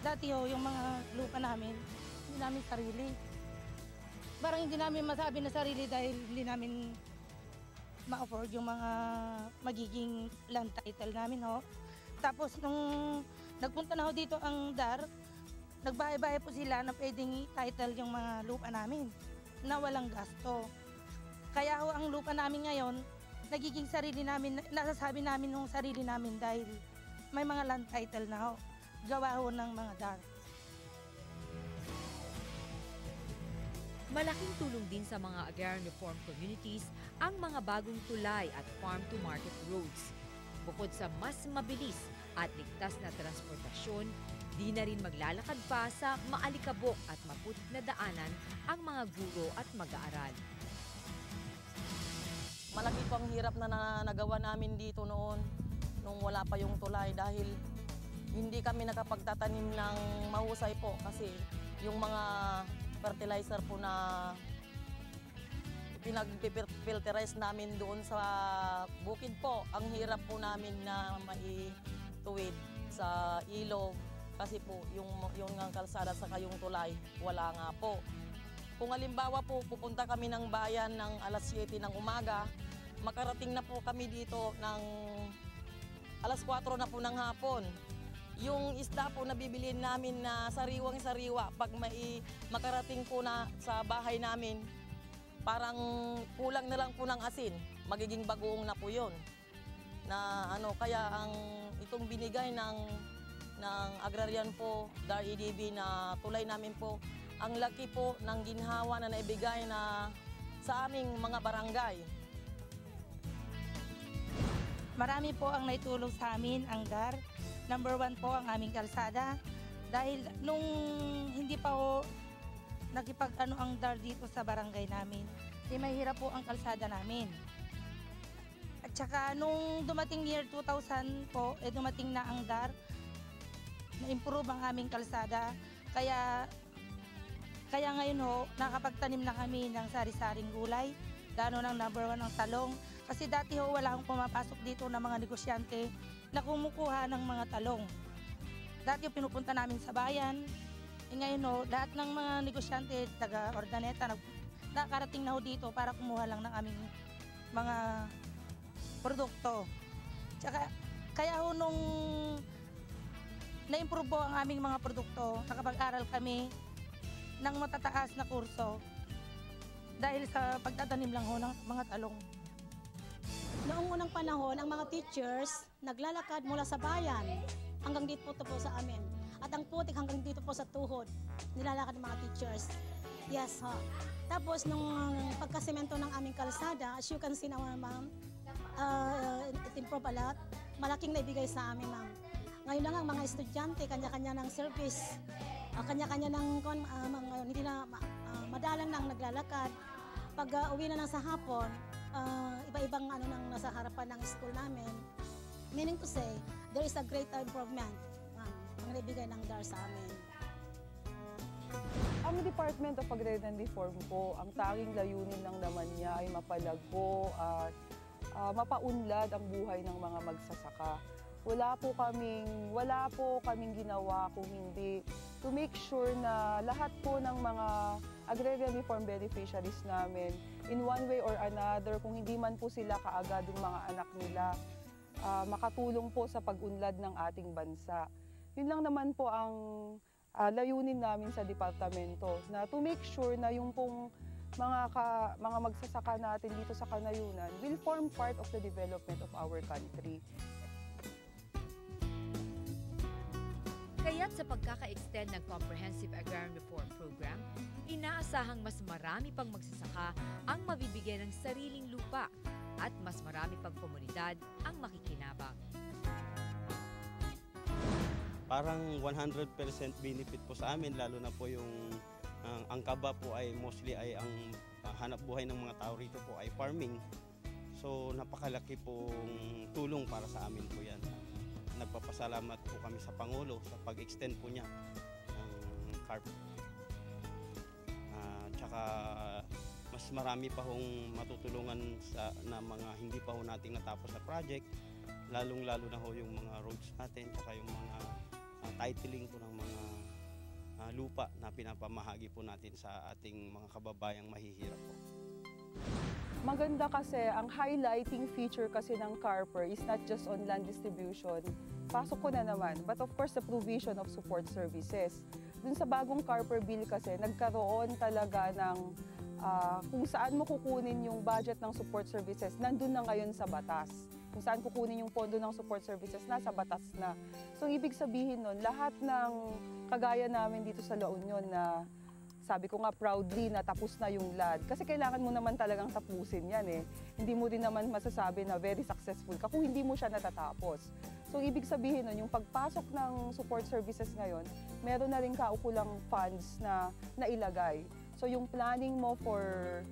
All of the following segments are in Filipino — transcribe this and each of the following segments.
Dati ho, yung mga lupa namin, hindi namin sarili. Parang hindi namin masabi na sarili dahil hindi namin ma-afford yung mga magiging land title namin ho. Tapos nung nagpunta na ho dito ang DAR, nagbahay-bahay po sila na pwedeng title yung mga lupa namin na walang gasto. Kaya ho ang lupa namin ngayon, nagiging sarili namin, nasasabi namin ng sarili namin dahil may mga land title na ho. Gawa ho ng mga DAR. Malaking tulong din sa mga agrarian reform communities ang mga bagong tulay at farm-to-market roads. Bukod sa mas mabilis at ligtas na transportasyon, di na rin maglalakad pa sa maalikabok at maputik na daanan ang mga guro at mag-aaral. Malaki po ang hirap na nagawa namin dito noon nung wala pa yung tulay dahil hindi kami nakapagtatanim ng mahusay po kasi yung mga fertilizer po na pinag-filterize namin doon sa bukid po. Ang hirap po namin na maituwid sa ilog kasi po yung kalsada sa yung tulay, wala nga po. Kung halimbawa po pupunta kami ng bayan ng alas 7 ng umaga, makarating na po kami dito ng alas 4 na po ng hapon. Yung isda po na bibilin namin na sariwang-sariwa, pag makarating po na sa bahay namin, parang kulang na lang po ng asin, magiging bagoong na po yun. Na kaya itong binigay ng agrarian po, DAR EDB na tulay namin po, ang laki po ng ginhawa na naibigay na sa aming mga barangay. Marami po ang naitulong sa amin ang DAR. Number 1 po ang aming kalsada. Dahil nung hindi pa po ang DAR dito sa barangay namin, mahirap po ang kalsada namin. At saka nung dumating year 2000 po, dumating na ang DAR, na-improve ang aming kalsada. Kaya ngayon ho, nakapagtanim na kami ng sari-saring gulay, lalo ng number 1 ang talong. Kasi dati ho, wala akong pumapasok dito ng mga negosyante na kumukuha ng mga talong. Dati ho, pinupunta namin sa bayan. Ngayon ho, lahat ng mga negosyante, taga-Ordaneta, nakarating na ho dito para kumuha lang ng aming mga produkto. Tsaka, kaya ho nung na-improve po ang aming mga produkto, nakapag-aral kami ng matataas na kurso dahil sa pagtatanim lang ho ng mga talong. Noong unang panahon, ang mga teachers naglalakad mula sa bayan hanggang dito po sa amin. At ang putik hanggang dito po sa tuhod, nilalakad ng mga teachers. Yes, ha. Tapos, nung pagkasemento ng aming kalsada, as you can see naman, ma'am, it improved a lot. Malaking naibigay sa amin, ma'am. Ngayon lang ang mga estudyante, kanya-kanya ng service, kanya-kanya ng hindi na madalang nang naglalakad. Pag uwi na lang sa hapon, iba-ibang nang nasa harapan ng school namin. Meaning to say, there is a great improvement ang naibigay ng DAR sa amin. Ang Department of Agrarian Reform po, ang tanging layunin lang naman niya ay mapalagpo at mapaunlad ang buhay ng mga magsasaka. Wala po kaming ginawa kung hindi to make sure na lahat po ng mga agrarian reform beneficiaries namin, in one way or another, kung hindi man po sila kaagad yung mga anak nila, makatulong po sa pag-unlad ng ating bansa. Yun lang naman po ang layunin namin sa departamento, na to make sure na yung pong mga magsasaka natin dito sa Kanayunan will form part of the development of our country. Kaya't sa pagkaka-extend ng Comprehensive Agrarian Reform Program, inaasahang mas marami pang magsasaka ang mabibigyan ng sariling lupa at mas marami pang komunidad ang makikinabang. Parang 100% benefit po sa amin, lalo na po yung ang kaba po ay mostly ay ang hanap buhay ng mga tao rito po ay farming. So napakalaki pong tulong para sa amin po yan. Nagpapasalamat po kami sa Pangulo sa pag-extend po niya ng CARP. Tsaka mas marami pa hong matutulungan na mga hindi pa ho nating natapos na project, lalong-lalo na ho yung mga roads natin, tsaka yung mga titling po ng mga lupa na pinapamahagi po natin sa ating mga kababayang mahihirap po. Maganda kasi ang highlighting feature kasi ng CARPER is not just on land distribution. Pasok ko na naman, but of course the provision of support services. Dun sa bagong CARPER bill kasi nagkaroon talaga ng kung saan mo kukunin yung budget ng support services, nandun na ngayon sa batas. Kung saan kukunin yung pondo ng support services, nasa batas na. So ibig sabihin nun, lahat ng kagaya namin dito sa La Union na sabi ko nga proudly na tapos na yung LAD. Kasi kailangan mo naman talagang tapusin yan eh. Hindi mo din naman masasabi na very successful ka kung hindi mo siya natatapos. So ibig sabihin nun, yung pagpasok ng support services ngayon, meron na rin kaukulang funds na nailagay. So yung planning mo for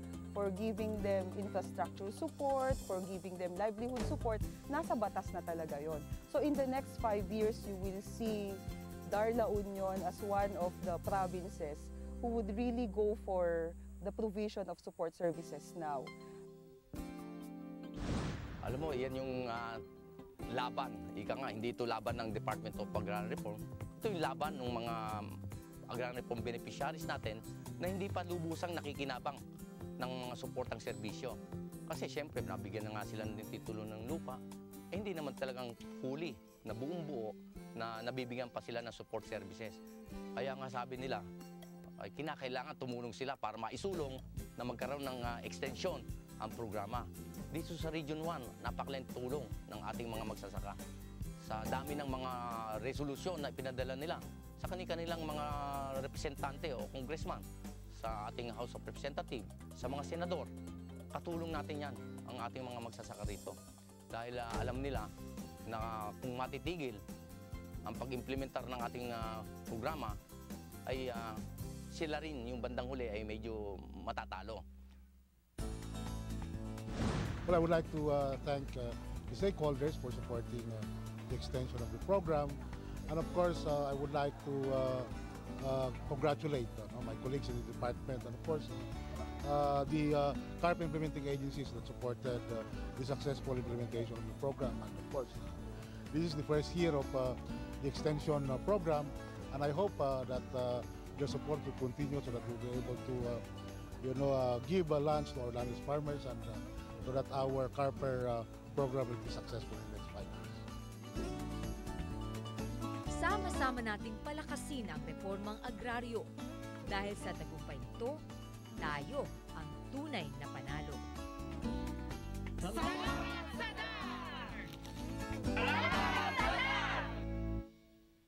giving them infrastructure support, for giving them livelihood support, nasa batas na talaga yon. So in the next 5 years, you will see Dar La Union as one of the provinces who would really go for the provision of support services now. Alam mo, yan yung laban. Ika nga, hindi ito laban ng Department of Agrarian Reform. Ito yung laban ng mga agrarian reform beneficiaries natin na hindi pa lubusang nakikinabang ng mga suportang serbisyo. Kasi siyempre, nabigyan na nga sila ng titulo ng lupa, hindi naman talagang fully, na buong buo, na nabibigyan pa sila ng support services. Kaya nga sabi nila, ay kinakailangan tumulong sila para maisulong na magkaroon ng extension ang programa. Dito sa Region 1, napakalaking tulong ng ating mga magsasaka. Sa dami ng mga resolusyon na pinadala nila sa kanilang mga representante o congressman, sa ating House of Representatives, sa mga senador, katulong natin yan ang ating mga magsasaka rito. Dahil alam nila na kung matitigil ang pag-implementar ng ating programa, ay sila rin yung bandang huli ay medyo matatalo. Well, I would like to thank the stakeholders for supporting the extension of the program. And of course, I would like to congratulate my colleagues in the department and of course the CARP implementing agencies that supported the successful implementation of the program. And of course, this is the first year of the extension program, and I hope that your support will continue so that we'll be able to give a lunch to our landless farmers and so that our CARPER program will be successful in the next 5 years. Sama-sama nating palakasin ang reformang agraryo. Dahil sa tagumpay nito, tayo ang tunay na panalo. Salamat sa DAR!